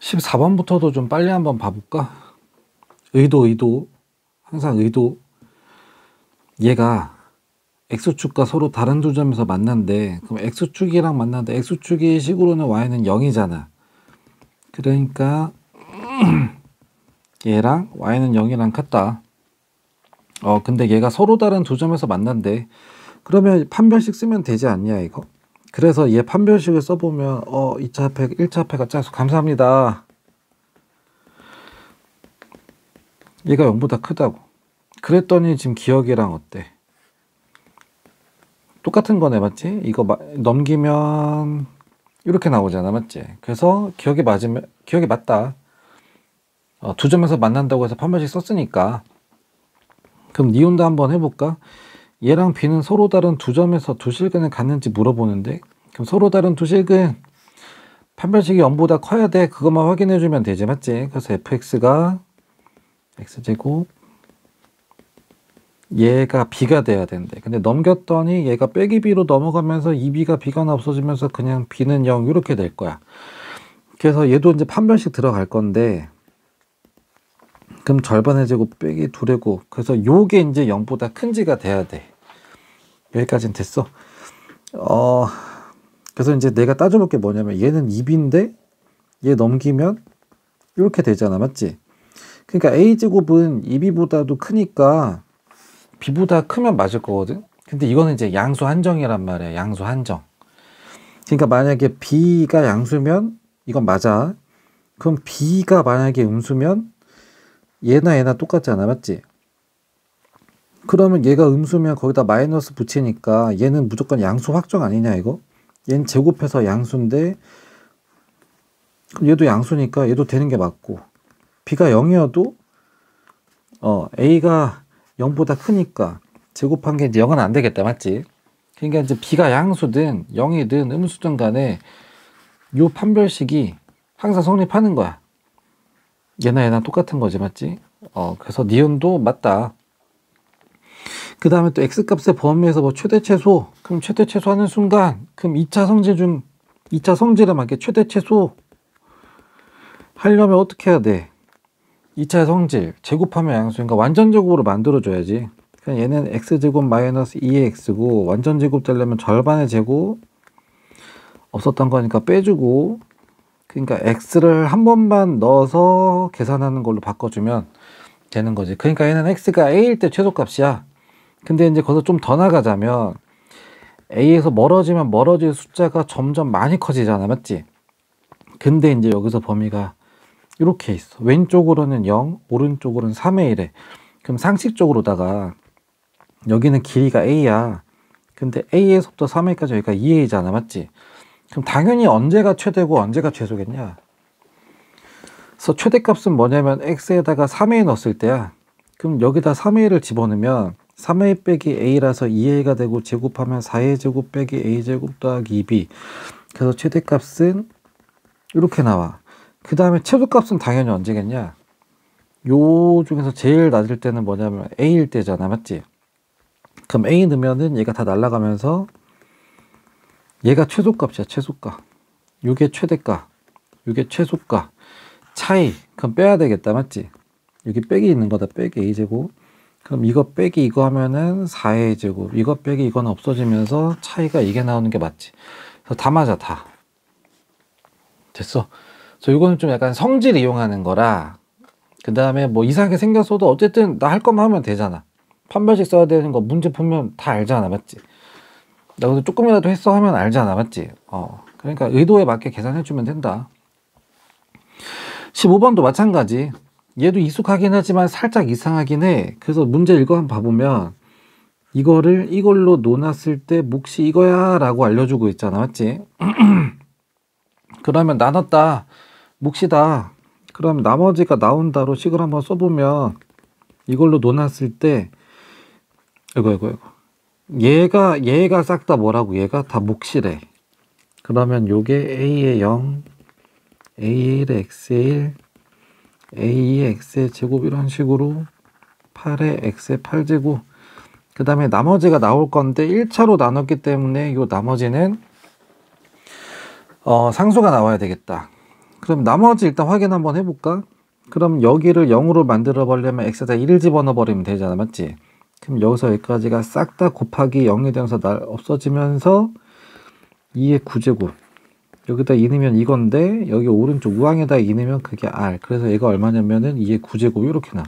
14번부터도 좀 빨리 한번 봐볼까? 의도. 항상 의도. 얘가 X축과 서로 다른 두 점에서 만난대. 그럼 X축이랑 만난데 X축의 식으로는 Y는 0이잖아. 그러니까 얘랑 Y는 0이랑 같다. 근데 얘가 서로 다른 두 점에서 만난대. 그러면 판별식 쓰면 되지 않냐 이거? 그래서 얘 판별식을 써보면 2차 합해, 1차 합해가 짜서 감사합니다. 얘가 0보다 크다고. 그랬더니 지금 기억이랑 어때? 똑같은 거네, 맞지? 이거 넘기면 이렇게 나오잖아, 맞지? 그래서 기억이 맞다. 두 점에서 만난다고 해서 판별식 썼으니까. 그럼 니온도 한번 해볼까? 얘랑 B는 서로 다른 두 점에서 두 실근을 갖는지 물어보는데, 그럼 서로 다른 두 실근 판별식이 0보다 커야 돼. 그것만 확인해주면 되지, 맞지? 그래서 fx가 x제곱, 얘가 b가 돼야 된대. 근데 넘겼더니 얘가 빼기 b로 넘어가면서 2b가 b가 없어지면서 그냥 b는 0 이렇게 될 거야. 그래서 얘도 이제 판별식 들어갈 건데, 그럼 절반의 제곱 빼기 2의 곱. 그래서 요게 이제 0보다 큰지가 돼야 돼. 여기까지는 됐어. 그래서 이제 내가 따져볼 게 뭐냐면 얘는 2b인데 얘 넘기면 이렇게 되잖아, 맞지? 그러니까 a제곱은 2b보다도 크니까 b보다 크면 맞을 거거든. 근데 이거는 이제 양수 한정이란 말이야. 양수 한정. 그러니까 만약에 b가 양수면 이건 맞아. 그럼 b가 만약에 음수면 얘나 똑같잖아, 맞지? 그러면 얘가 음수면 거기다 마이너스 붙이니까 얘는 무조건 양수 확정 아니냐 이거? 얘는 제곱해서 양수인데 그럼 얘도 양수니까 얘도 되는 게 맞고, b가 0이어도 a가 0보다 크니까 제곱한 게 이제 0은 안 되겠다, 맞지? 그러니까 이제 b가 양수든 0이든 음수든 간에 요 판별식이 항상 성립하는 거야. 얘나 똑같은 거지, 맞지? 그래서 니은도 맞다. 그 다음에 또 x값의 범위에서 뭐 최대 최소, 그럼 최대 최소 하는 순간 그럼 2차 성질에 맞게 최대 최소 하려면 어떻게 해야 돼? 2차 성질 제곱하면 양수니까 완전 제곱으로 만들어줘야지. 그냥 얘는 x제곱 마이너스 2x고 완전 제곱 되려면 절반의 제곱 없었던 거니까 빼주고, 그러니까 x를 한 번만 넣어서 계산하는 걸로 바꿔주면 되는 거지. 그러니까 얘는 x가 a일 때 최소값이야. 근데 이제 거기서 좀 더 나가자면 a에서 멀어지면 멀어질 숫자가 점점 많이 커지잖아, 맞지? 근데 이제 여기서 범위가 이렇게 있어. 왼쪽으로는 0, 오른쪽으로는 3의 1에. 그럼 상식적으로다가 여기는 길이가 a야. 근데 a에서부터 3a까지 여기가 2a잖아, 맞지? 그럼 당연히 언제가 최대고 언제가 최소겠냐? 그래서 최대값은 뭐냐면 x에다가 3a 넣었을 때야. 그럼 여기다 3a를 집어넣으면 3a 빼기 a라서 2a가 되고 제곱하면 4a 제곱 빼기 a 제곱 더하기 2b. 그래서 최대값은 이렇게 나와. 그 다음에 최소값은 당연히 언제겠냐? 요 중에서 제일 낮을 때는 뭐냐면 a일 때잖아, 맞지? 그럼 a 넣으면은 얘가 다 날아가면서 얘가 최소값이야, 최소값. 요게 최대값, 요게 최소값. 차이, 그럼 빼야 되겠다, 맞지? 여기 빼기 있는 거다, 빼기 a제곱. 그럼 이거 빼기 이거 하면은 4의 제곱, 이거 빼기 이거는 없어지면서 차이가 이게 나오는 게 맞지. 그래서 다 맞아, 다. 됐어. 그래서 이거는 좀 약간 성질 이용하는 거라. 그 다음에 뭐 이상하게 생겼어도 어쨌든 나 할 거만 하면 되잖아. 판별식 써야 되는 거 문제 보면 다 알잖아, 맞지? 나 오늘 조금이라도 했어 하면 알잖아, 맞지? 그러니까 의도에 맞게 계산해주면 된다. 15번도 마찬가지. 얘도 익숙하긴 하지만 살짝 이상하긴 해. 그래서 문제 읽어 한번 봐보면 이걸로 놓았을 때 몫이 이거야 라고 알려주고 있잖아, 맞지? 그러면 나눴다, 몫이다. 그럼 나머지가 나온다로 식을 한번 써보면 이걸로 놓았을 때 이거 얘가 싹 다 뭐라고? 얘가 다 몫이래. 그러면 요게 a의 0, a의 1의 x의 1, a의 x의 제곱 이런 식으로 8의 x의 8제곱. 그 다음에 나머지가 나올 건데 1차로 나눴기 때문에 요 나머지는 상수가 나와야 되겠다. 그럼 나머지 일단 확인 한번 해볼까? 그럼 여기를 0으로 만들어 버리려면 x에다 1을 집어넣어 버리면 되잖아, 맞지? 그럼 여기서 여기까지가 싹 다 곱하기 0이 되면서 없어지면서 2의 9제곱. 여기다 2 넣으면 이건데 여기 오른쪽 우항에다 2 넣으면 그게 r. 그래서 얘가 얼마냐면은 2의 9제곱 이렇게 나.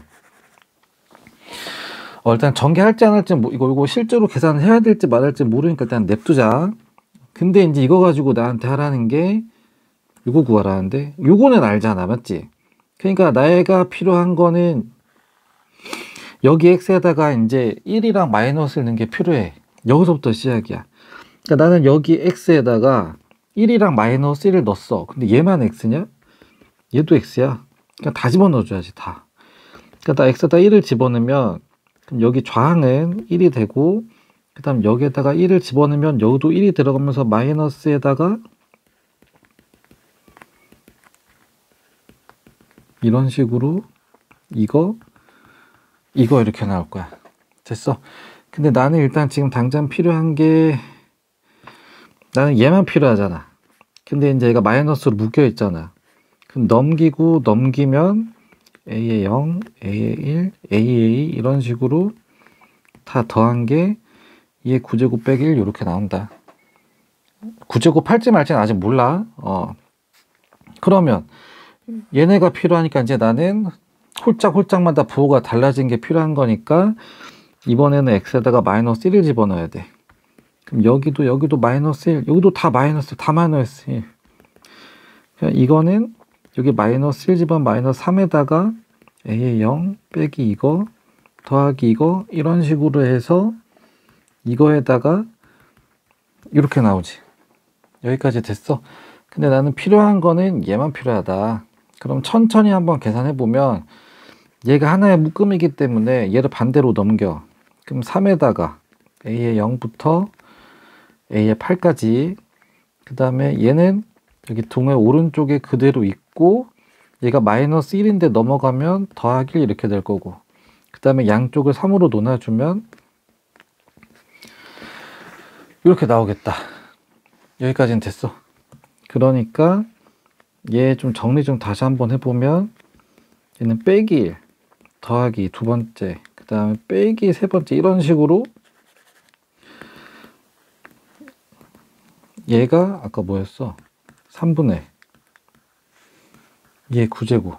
일단 전개할지 안 할지 이거 실제로 계산해야 될지 말할지 모르니까 일단 냅두자. 근데 이제 이거 가지고 나한테 하라는 게 이거 구하라는데 요거는 알잖아, 맞지? 그러니까 나에가 필요한 거는 여기 x에다가 이제 1이랑 마이너스를 넣는 게 필요해. 여기서부터 시작이야. 그러니까 나는 여기 x에다가 1이랑 마이너스 1을 넣었어. 근데 얘만 x냐? 얘도 x야. 그러니까 다 집어넣어줘야지, 다. 그러니까 나 x에다 1을 집어넣으면 그럼 여기 좌항은 1이 되고 그 다음 여기에다가 1을 집어넣으면 여기도 1이 들어가면서 마이너스에다가 이런 식으로 이거 이렇게 나올 거야. 됐어. 근데 나는 일단 지금 당장 필요한 게 나는 얘만 필요하잖아. 근데 이제 얘가 마이너스로 묶여 있잖아. 그럼 넘기면 a의 0, a의 1, a의 2 이런 식으로 다 더한 게 2의 9제곱 빼기 1 이렇게 나온다. 9제곱 할지 말지는 아직 몰라. 그러면 얘네가 필요하니까 이제 나는 홀짝홀짝마다 부호가 달라진 게 필요한 거니까 이번에는 x에다가 마이너스 1을 집어넣어야 돼. 그럼 여기도 마이너스 1, 여기도 다 마이너스 1. 그러니까 이거는 여기 마이너스 1 집어넣으면 마이너스 3에다가 a의 0 빼기 이거 더하기 이거 이런 식으로 해서 이거에다가 이렇게 나오지. 여기까지 됐어. 근데 나는 필요한 거는 얘만 필요하다. 그럼 천천히 한번 계산해 보면 얘가 하나의 묶음이기 때문에 얘를 반대로 넘겨. 그럼 3에다가 a의 0부터 a의 8까지 그 다음에 얘는 여기 동의 오른쪽에 그대로 있고 얘가 마이너스 1인데 넘어가면 더하기 1 이렇게 될 거고 그 다음에 양쪽을 3으로 나눠주면 이렇게 나오겠다. 여기까지는 됐어. 그러니까 얘 좀 정리 좀 다시 한번 해보면 얘는 빼기 1 더하기 두 번째 그 다음에 빼기 세 번째 이런 식으로 얘가 아까 뭐였어? 3분의 얘 9제곱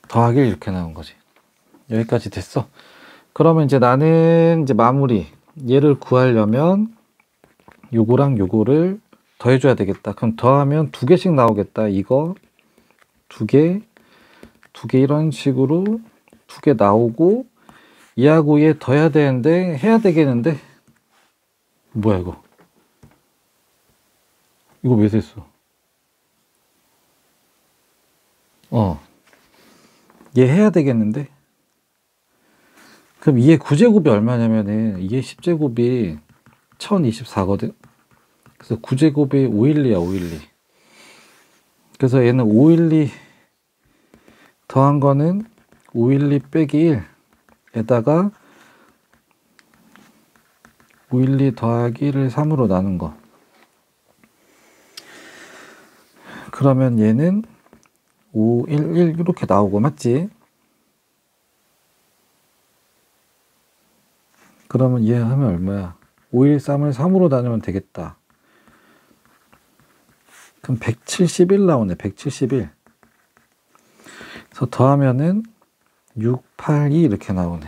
더하기 1 이렇게 나온 거지. 여기까지 됐어. 그러면 이제 나는 이제 마무리 얘를 구하려면 요거랑 요거를 더해줘야 되겠다. 그럼 더하면 두 개씩 나오겠다. 이거 두 개 이런 식으로 두 개 나오고 얘하고 얘 더해야 되는데 해야 되겠는데 뭐야 이거 왜 됐어? 얘 해야 되겠는데 그럼 2의 9제곱이 얼마냐면은 2의 10제곱이 1024거든. 그래서 9제곱이 512야 512. 그래서 얘는 512 더한 거는 512 빼기 1에다가 512 더하기 1을 3으로 나눈 거. 그러면 얘는 511 이렇게 나오고 맞지? 그러면 얘 하면 얼마야? 513을 3으로 나누면 되겠다. 그럼 171 나오네. 171. 그래서 더하면은 682 이렇게 나오네.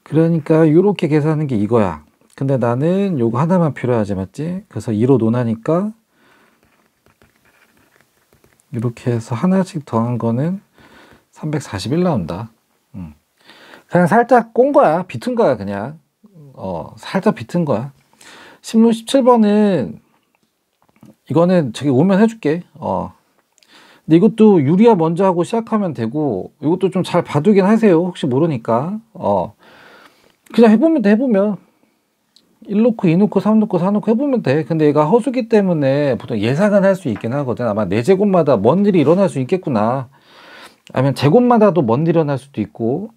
그러니까 이렇게 계산하는 게 이거야. 근데 나는 요거 하나만 필요하지 맞지? 그래서 2로 논하니까 이렇게 해서 하나씩 더한 거는 341 나온다. 그냥 살짝 꼰 거야. 비튼 거야 그냥. 살짝 비튼 거야. 16, 17번은 이거는 저기 오면 해줄게. 근데 이것도 유리화 먼저 하고 시작하면 되고 이것도 좀 잘 봐두긴 하세요. 혹시 모르니까. 그냥 해보면 돼. 해보면 1 놓고 2 놓고 3 놓고 4 놓고 해보면 돼. 근데 얘가 허수기 때문에 보통 예상은 할 수 있긴 하거든. 아마 네 제곱마다 뭔 일이 일어날 수 있겠구나. 아니면 제곱마다도 뭔 일이 일어날 수도 있고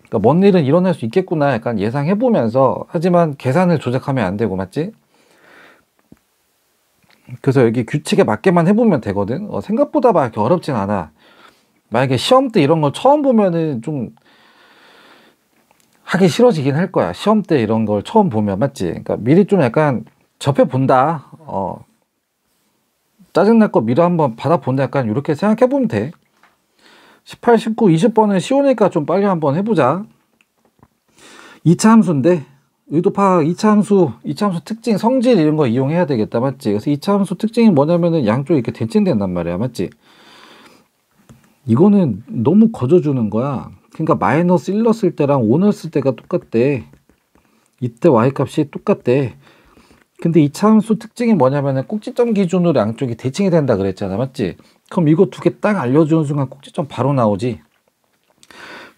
그러니까 뭔 일은 일어날 수 있겠구나 약간 예상해보면서 하지만 계산을 조작하면 안 되고 맞지? 그래서 여기 규칙에 맞게만 해보면 되거든. 생각보다 막 이렇게 어렵진 않아. 만약에 시험 때 이런 거 처음 보면은 좀 하기 싫어지긴 할 거야. 시험 때 이런 걸 처음 보면, 맞지? 그러니까 미리 좀 약간 접해본다. 짜증날 거 미리 한번 받아본다. 약간 이렇게 생각해보면 돼. 18, 19, 20번은 쉬우니까 좀 빨리 한번 해보자. 2차 함수인데, 의도 파악 2차 함수, 2차 함수 특징, 성질 이런 거 이용해야 되겠다. 맞지? 그래서 2차 함수 특징이 뭐냐면은 양쪽이 이렇게 대칭된단 말이야. 맞지? 이거는 너무 거저주는 거야. 그러니까 마이너스 1 넣었을 때랑 5 넣었을 때가 똑같대. 이때 y값이 똑같대. 근데 2차 함수 특징이 뭐냐면은 꼭지점 기준으로 양쪽이 대칭이 된다 그랬잖아. 맞지? 그럼 이거 두 개 딱 알려주는 순간 꼭지점 바로 나오지.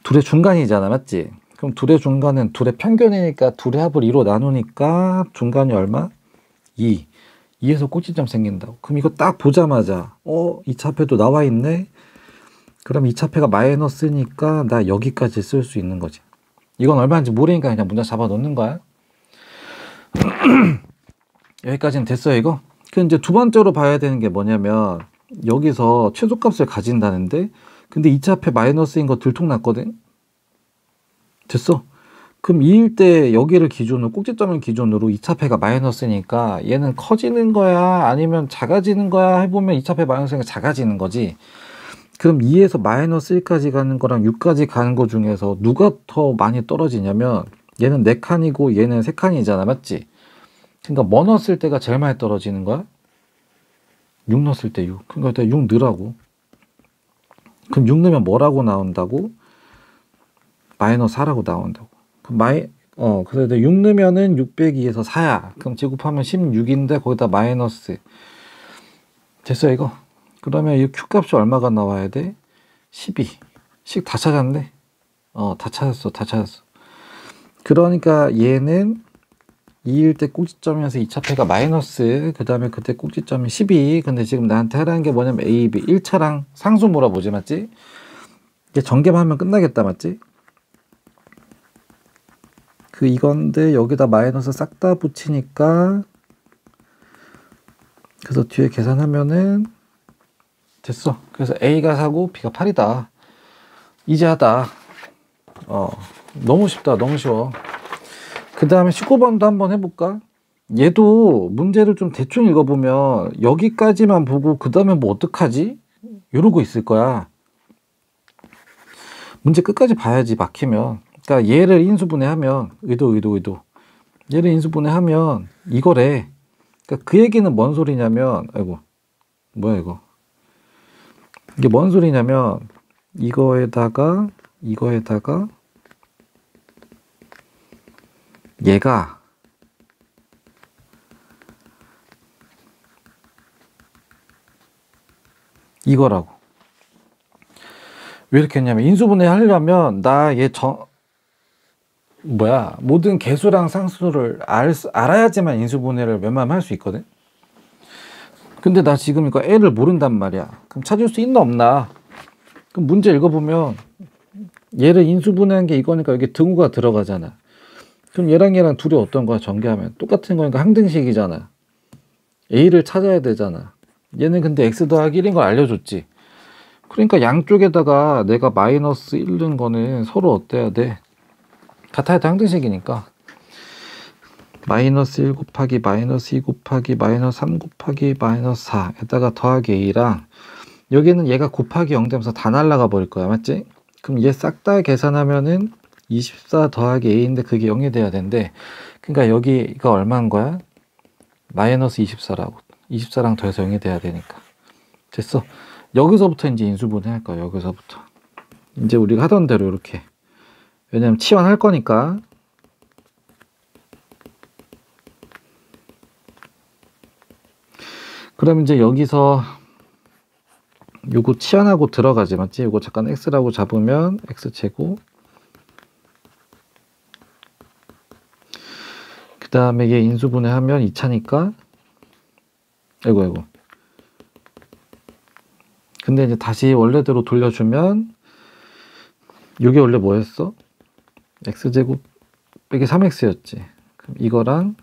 둘의 중간이잖아. 맞지? 그럼 둘의 중간은 둘의 평균이니까 둘의 합을 2로 나누니까 중간이 얼마? 2. 2에서 꼭지점 생긴다고. 그럼 이거 딱 보자마자 2차표도 나와 있네. 그럼 2차표가 마이너스니까 나 여기까지 쓸 수 있는 거지. 이건 얼마인지 모르니까 그냥 문자 잡아 놓는 거야. 여기까지는 됐어요, 이거? 그 이제 두 번째로 봐야 되는 게 뭐냐면 여기서 최소값을 가진다는데 근데 2차표 마이너스인 거 들통났거든? 됐어. 그럼 2일 때 여기를 기준으로 꼭지점을 기준으로 2차표가 마이너스니까 얘는 커지는 거야 아니면 작아지는 거야 해보면 2차표 마이너스니까 작아지는 거지. 그럼 2에서 마이너스 1까지 가는 거랑 6까지 가는 거 중에서 누가 더 많이 떨어지냐면 얘는 4칸이고 얘는 3칸이잖아. 맞지? 그러니까 뭐 넣었을 때가 제일 많이 떨어지는 거야? 6 넣었을 때 6. 그러니까 6 넣으라고. 그럼 6 넣으면 뭐라고 나온다고? 마이너스 4라고 나온다고. 그럼 그래서 6 넣으면은 602에서 4야. 그럼 제곱하면 16인데 거기다 마이너스. 됐어 이거? 그러면 이 q 값이 얼마가 나와야 돼? 12. 식 다 찾았네. 다 찾았어. 그러니까 얘는 2일 때 꼭지점이어서 2차표가 마이너스, 그 다음에 그때 꼭지점이 12. 근데 지금 나한테 하라는 게 뭐냐면 A, B. 1차랑 상수 물어보지, 맞지? 이게 전개만 하면 끝나겠다, 맞지? 이건데 여기다 마이너스 싹 다 붙이니까 그래서 뒤에 계산하면은 됐어. 그래서 A가 4고 B가 8이다. 이지하다. 너무 쉽다. 너무 쉬워. 그 다음에 19번도 한번 해볼까? 얘도 문제를 좀 대충 읽어보면 여기까지만 보고 그 다음에 뭐 어떡하지? 이러고 있을 거야. 문제 끝까지 봐야지 막히면. 그러니까 얘를 인수분해하면 의도 얘를 인수분해하면 이거래. 그러니까 그 얘기는 뭔 소리냐면 아이고 뭐야 이거 이게 뭔 소리냐면 이거에다가 얘가 이거라고. 왜 이렇게 했냐면 인수분해 하려면 나 얘 모든 개수랑 상수를 알아야지만 인수분해를 웬만하면 할 수 있거든. 근데 나 지금 이거 L을 모른단 말이야. 그럼 찾을 수 있나 없나? 그럼 문제 읽어보면 얘를 인수분해한 게 이거니까 여기 등호가 들어가잖아. 그럼 얘랑 둘이 어떤 거야? 전개하면 똑같은 거니까 항등식이잖아. A를 찾아야 되잖아. 얘는 근데 x 더하기 1인 걸 알려줬지. 그러니까 양쪽에다가 내가 마이너스 1 넣은 거는 서로 어때야 돼? 같아야 돼. 항등식이니까 마이너스 1 곱하기 마이너스 2 곱하기 마이너스 3 곱하기 마이너스 4에다가 더하기 A랑 여기는 얘가 곱하기 0 되면서 다 날라가 버릴 거야. 맞지? 그럼 얘 싹 다 계산하면은 24 더하기 A인데 그게 0이 돼야 된대. 그러니까 여기가 얼마인 거야? 마이너스 24라고. 24랑 더해서 0이 돼야 되니까. 됐어. 여기서부터 이제 인수분해 할 거야. 여기서부터. 이제 우리가 하던 대로 이렇게. 왜냐면 치환할 거니까. 그럼 이제 여기서 요거 치환하고 들어가지, 맞지? 요거 잠깐 x라고 잡으면 x제곱. 그 다음에 얘 인수분해 하면 2차니까 아이고 근데 이제 다시 원래대로 돌려주면 요게 원래 뭐였어? x제곱 빼기 3x였지. 그럼 이거랑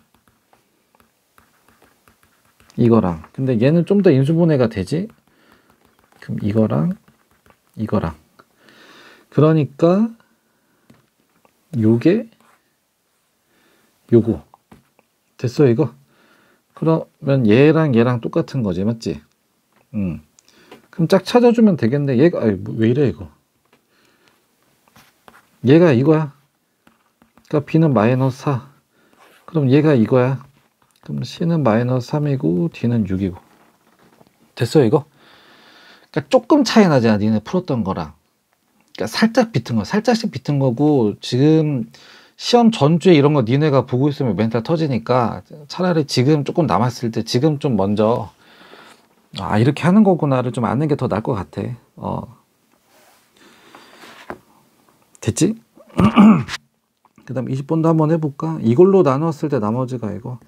이거랑. 근데 얘는 좀 더 인수분해가 되지? 그럼 이거랑 이거랑. 그러니까 요게 요거. 됐어 이거? 그러면 얘랑 얘랑 똑같은 거지, 맞지? 그럼 짝 찾아주면 되겠네. 얘가 왜 이래 이거? 얘가 이거야. 그러니까 B는 마이너스 4. 그럼 얘가 이거야. 그럼 C는 마이너스 3이고 D는 6이고. 됐어 이거? 그러니까 조금 차이 나잖아, 니네 풀었던 거랑. 그러니까 살짝 비튼 거, 살짝씩 비튼 거고. 지금 시험 전주에 이런 거 니네가 보고 있으면 멘탈 터지니까 차라리 지금 조금 남았을 때 지금 좀 먼저 이렇게 하는 거구나를 좀 아는 게 더 나을 것 같아. 됐지? 그 다음 20번도 한번 해볼까? 이걸로 나눴을 때 나머지가 이거.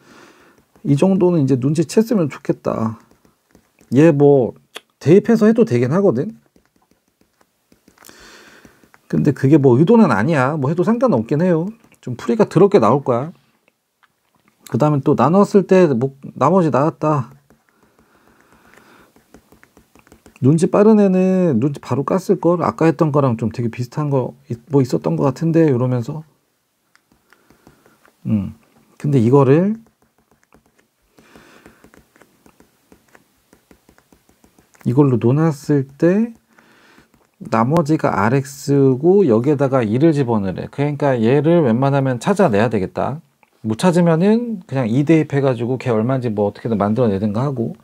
이 정도는 이제 눈치챘으면 좋겠다. 얘 뭐 대입해서 해도 되긴 하거든. 근데 그게 뭐 의도는 아니야. 뭐 해도 상관없긴 해요. 좀 풀이가 더럽게 나올 거야. 그 다음에 또 나눴을 때 뭐 나머지 나왔다. 눈치 빠른 애는 눈치 바로 깠을걸. 아까 했던 거랑 좀 되게 비슷한 거 뭐 있었던 것 같은데 이러면서. 근데 이거를 이걸로 놓았을 때 나머지가 RX고 여기에다가 2를 집어넣으래. 그러니까 얘를 웬만하면 찾아내야 되겠다. 못 찾으면은 그냥 2 대입해가지고 걔 얼마인지 뭐 어떻게든 만들어내든가 하고.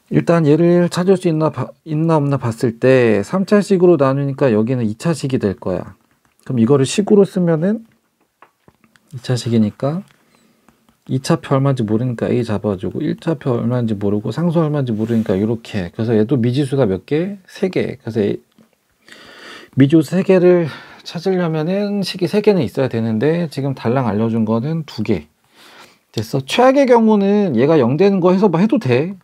일단 얘를 찾을 수 있나 없나 봤을 때 3차식으로 나누니까 여기는 2차식이 될 거야. 그럼 이거를 식으로 쓰면은 2차식이니까 2차표 얼마인지 모르니까 A 잡아주고 1차표 얼마인지 모르고 상수 얼마인지 모르니까 이렇게. 그래서 얘도 미지수가 몇 개? 3개. 그래서 미지수 3개를 찾으려면은 식이 3개는 있어야 되는데 지금 달랑 알려준 거는 2개. 됐어. 최악의 경우는 얘가 0 되는 거 해서 뭐 해도 돼.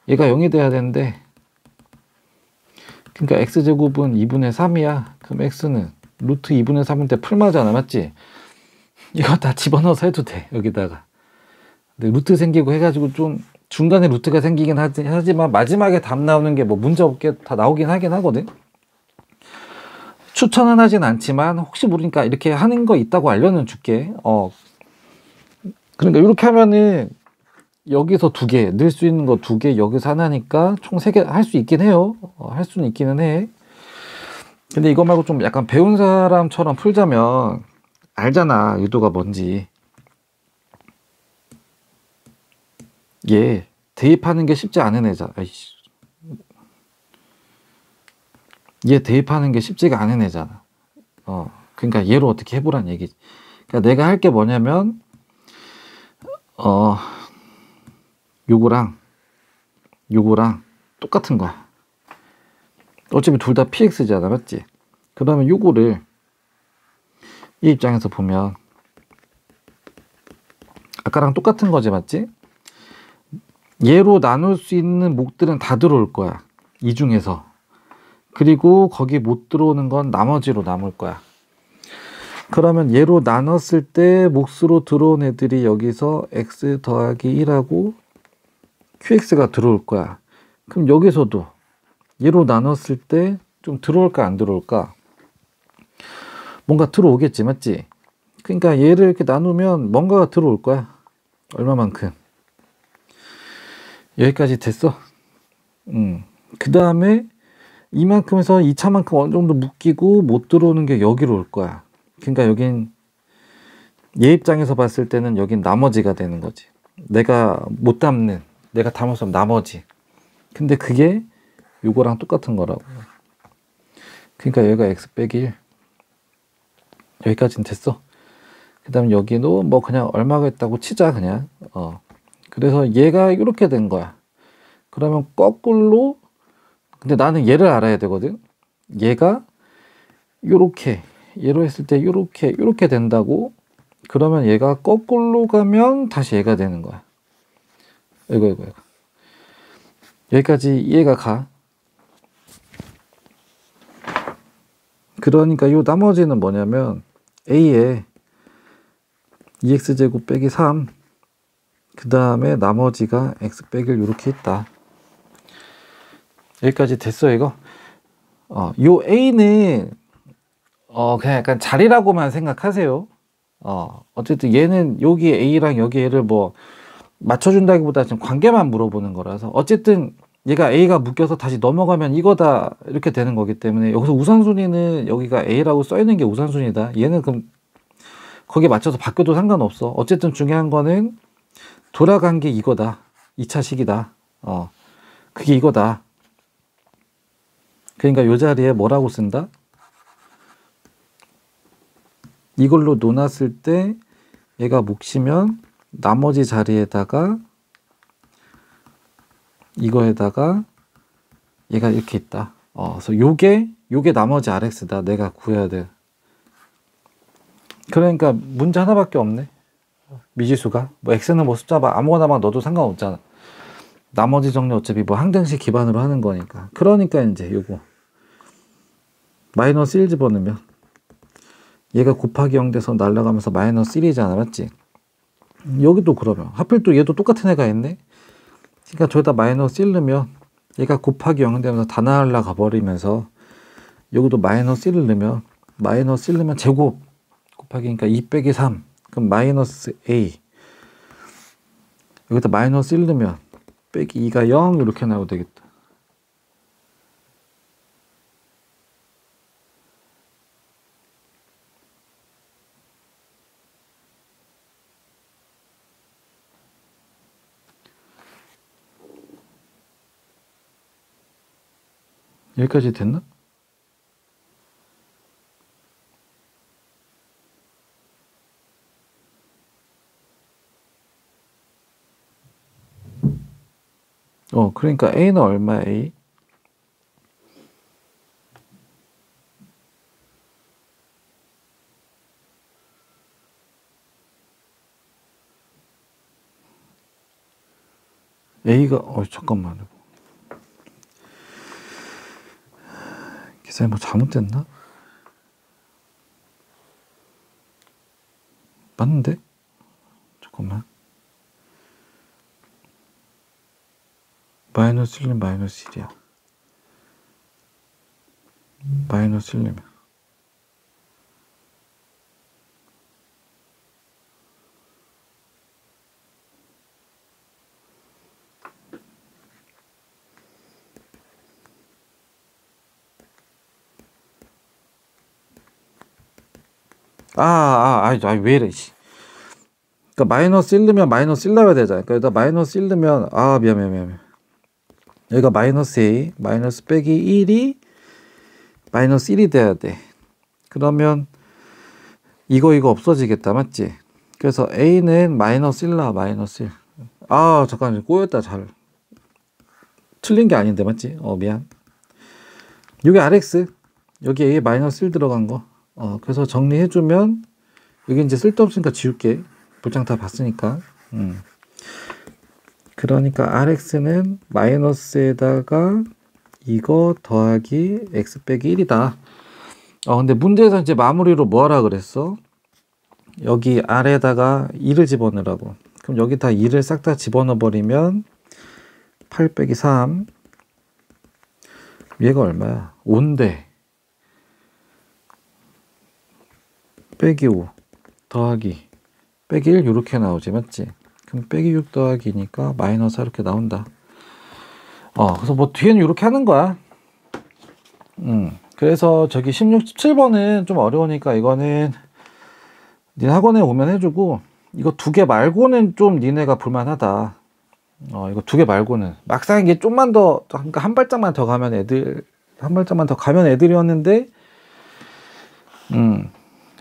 얘가 0이 돼야 되는데, 그러니까 x제곱은 2분의 3이야. 그럼 x는 루트 2분의 3인데 풀마잖아, 맞지? 이거 다 집어넣어서 해도 돼, 여기다가. 근데 루트 생기고 해가지고 좀 중간에 루트가 생기긴 하지만 마지막에 답 나오는 게 뭐 문제 없게 다 나오긴 하긴 하거든. 추천은 하진 않지만 혹시 모르니까 이렇게 하는 거 있다고 알려는 줄게. 그러니까 이렇게 하면은 여기서 2개, 넣을 수 있는 거 2개, 여기서 하나니까 총 3개 할 수 있긴 해요. 할 수는 있기는 해. 근데 이거 말고 좀 약간 배운 사람처럼 풀자면 알잖아, 의도가 뭔지. 얘 대입하는 게 쉽지 않은 애잖아. 얘 대입하는 게 쉽지가 않은 애잖아. 그러니까 얘로 어떻게 해보란 얘기지. 그러니까 내가 할 게 뭐냐면 요거랑 똑같은 거야. 어차피 둘 다 px잖아, 맞지? 그러면 요거를 이 입장에서 보면 아까랑 똑같은 거지, 맞지? 얘로 나눌 수 있는 목들은 다 들어올 거야, 이 중에서. 그리고 거기 못 들어오는 건 나머지로 남을 거야. 그러면 얘로 나눴을 때 몫으로 들어온 애들이 여기서 x 더하기 1하고 qx가 들어올 거야. 그럼 여기서도 얘로 나눴을 때 좀 들어올까 안 들어올까? 뭔가 들어오겠지, 맞지? 그러니까 얘를 이렇게 나누면 뭔가가 들어올 거야. 얼마만큼. 여기까지 됐어. 그 다음에 이만큼에서 2차만큼 어느 정도 묶이고 못 들어오는 게 여기로 올 거야. 그러니까 여긴 얘 입장에서 봤을 때는 여긴 나머지가 되는 거지. 내가 못 담는, 내가 담을 수 없는 나머지. 근데 그게 요거랑 똑같은 거라고. 그러니까 여기가 x 빼기 1. 여기까지는 됐어. 그 다음 여기도 뭐 그냥 얼마가 있다고 치자, 그냥. 그래서 얘가 이렇게 된 거야. 그러면 거꾸로, 근데 나는 얘를 알아야 되거든. 얘가 요렇게, 얘로 했을 때 요렇게 된다고. 그러면 얘가 거꾸로 가면 다시 얘가 되는 거야. 이거. 여기까지 이해가 가. 그러니까 요 나머지는 뭐냐면 A에 2x제곱 빼기 3, 그 다음에 나머지가 x 빼기 1 이렇게 있다. 여기까지 됐어 이거. 요 a는 그냥 약간 자리라고만 생각하세요. 어쨌든 얘는 여기 a랑 여기 a를 뭐 맞춰준다기보다 지금 관계만 물어보는 거라서 어쨌든 얘가 a가 묶여서 다시 넘어가면 이거다 이렇게 되는 거기 때문에 여기서 우선순위는 여기가 a라고 써 있는 게 우선순위다. 얘는 그럼 거기에 맞춰서 바뀌어도 상관없어. 어쨌든 중요한 거는 돌아간 게 이거다. 2차식이다. 그게 이거다. 그러니까 요 자리에 뭐라고 쓴다? 이걸로 놓았을 때 얘가 묵시면 나머지 자리에다가 이거에다가 얘가 이렇게 있다. 그래서 요게 나머지 RX다. 내가 구해야 돼. 그러니까 문제 하나밖에 없네. 미지수가 뭐 X는 뭐 숫자 아무거나 막 넣어도 상관없잖아. 나머지 정리 어차피 뭐 항등식 기반으로 하는 거니까. 그러니까 이제 요거 마이너스 1 집어넣으면 얘가 곱하기 0 돼서 날아가면서 마이너스 1이잖아. 맞지? 여기도 그러면 하필 또 얘도 똑같은 애가 있네. 그러니까 저기다 마이너스 1 넣으면 얘가 곱하기 0 되면서 다 날아가 버리면서 여기도 마이너스 1을 넣으면 마이너스 1 넣으면 제곱 곱하기 그러니까 2 빼기 3 그럼 마이너스 a 여기다 마이너스 1 넣으면 빼기 2가 0 이렇게 나오면 되겠다. 여기까지 됐나? 그러니까 A는 얼마야, A? A가, 잠깐만. 계산이 뭐 잘못됐나? 맞는데? 잠깐만. 마이너스 1은 마이너스 1이야. 마이너스 1이면. 왜 이래, 씨. 그러니까 마이너스 1 넣으면 마이너스 1 나와야 되잖아. 그러니까 여기다 마이너스 1 넣으면, 미안. 여기가 마이너스 A, 마이너스 빼기 1이 마이너스 1이 돼야 돼. 그러면 이거 없어지겠다. 맞지? 그래서 A는 마이너스 1 나와, 마이너스 1. 잠깐, 꼬였다, 잘. 틀린 게 아닌데, 맞지? 미안. 여기 RX, 여기 A에 마이너스 1 들어간 거. 그래서 정리해주면, 여기 이제 쓸데없으니까 지울게. 볼장 다 봤으니까. 그러니까 RX는 마이너스에다가 이거 더하기 X 빼기 1이다. 근데 문제에서 이제 마무리로 뭐 하라 그랬어? 여기 R에다가 2를 집어넣으라고. 그럼 여기다 2를 싹 다 집어넣어 버리면 8 빼기 3 얘가 얼마야? 5인데 빼기 5 더하기 빼기 1 이렇게 나오지. 맞지? 그럼 빼기 6 더하기니까 마이너스 4 이렇게 나온다. 그래서 뭐 뒤에는 이렇게 하는 거야. 그래서 저기 16, 17번은 좀 어려우니까 이거는 니네 학원에 오면 해주고, 이거 2개 말고는 좀 니네가 볼만하다. 이거 2개 말고는 막상 이게 좀만 더, 그러니까 한 발짝만 더 가면 애들이었는데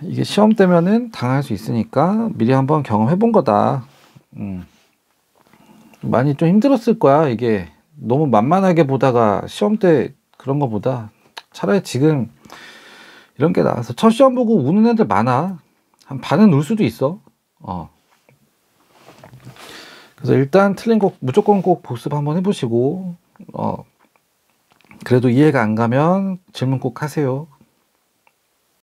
이게 시험 때면은 당할 수 있으니까 미리 한번 경험해 본 거다. 많이 좀 힘들었을 거야. 이게 너무 만만하게 보다가 시험 때 그런 거보다 차라리 지금 이런 게 나와서 첫 시험 보고 우는 애들 많아. 한 반은 울 수도 있어. 그래서 일단 틀린 거 무조건 꼭 복습 한번 해보시고, 그래도 이해가 안 가면 질문 꼭 하세요.